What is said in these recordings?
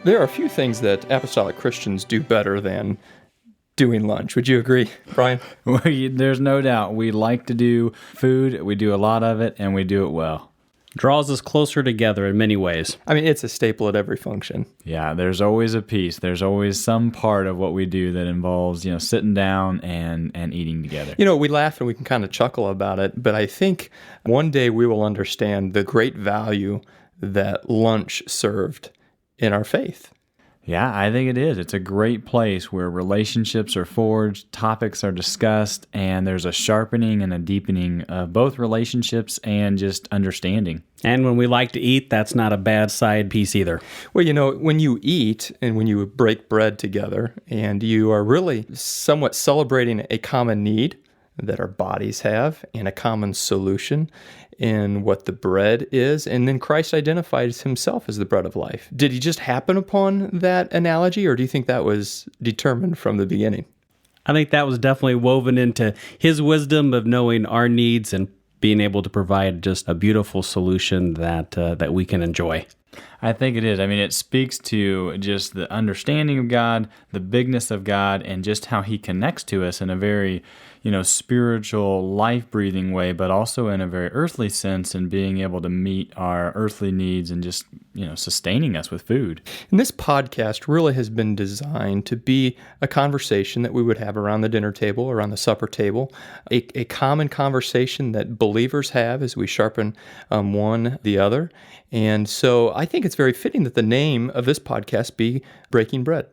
There are a few things that apostolic Christians do better than doing lunch. Would you agree, Brian? There's no doubt. We like to do food. We do a lot of it, and we do it well. Draws us closer together in many ways. I mean, it's a staple at every function. Yeah, there's always a piece. There's always some part of what we do that involves, sitting down and eating together. We laugh and we can kind of chuckle about it, but I think one day we will understand the great value that lunch served in our faith. Yeah, I think it is. It's a great place where relationships are forged, topics are discussed, and there's a sharpening and a deepening of both relationships and just understanding. And when we like to eat, that's not a bad side piece either. Well, when you eat and when you break bread together, and you are really somewhat celebrating a common need that our bodies have and a common solution in what the bread is, and then Christ identifies himself as the bread of life. Did he just happen upon that analogy, or do you think that was determined from the beginning? I think that was definitely woven into his wisdom of knowing our needs and being able to provide just a beautiful solution that we can enjoy. I think it is. I mean, it speaks to just the understanding of God, the bigness of God, and just how he connects to us in a very, spiritual, life-breathing way, but also in a very earthly sense in being able to meet our earthly needs and just, sustaining us with food. And this podcast really has been designed to be a conversation that we would have around the dinner table, around the supper table, a common conversation that believers have as we sharpen one the other. And so I think it's very fitting that the name of this podcast be Breaking Bread.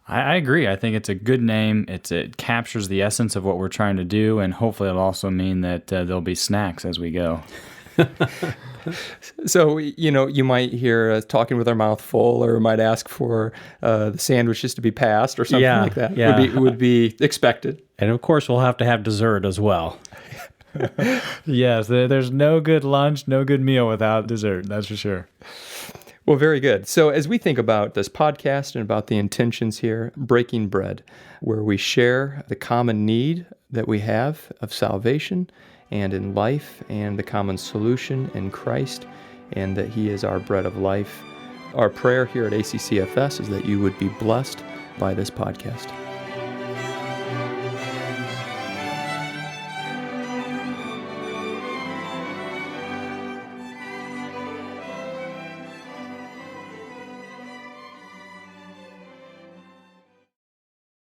I agree. I think it's a good name. It captures the essence of what we're trying to do, and hopefully it'll also mean that there'll be snacks as we go. So, you might hear us talking with our mouth full, or might ask for the sandwiches to be passed or something like that. Yeah. Would be expected. And of course, we'll have to have dessert as well. Yes, there's no good lunch, no good meal without dessert, that's for sure. Well, very good. So as we think about this podcast and about the intentions here, Breaking Bread, where we share the common need that we have of salvation and in life, and the common solution in Christ, and that he is our bread of life. Our prayer here at ACCFS is that you would be blessed by this podcast.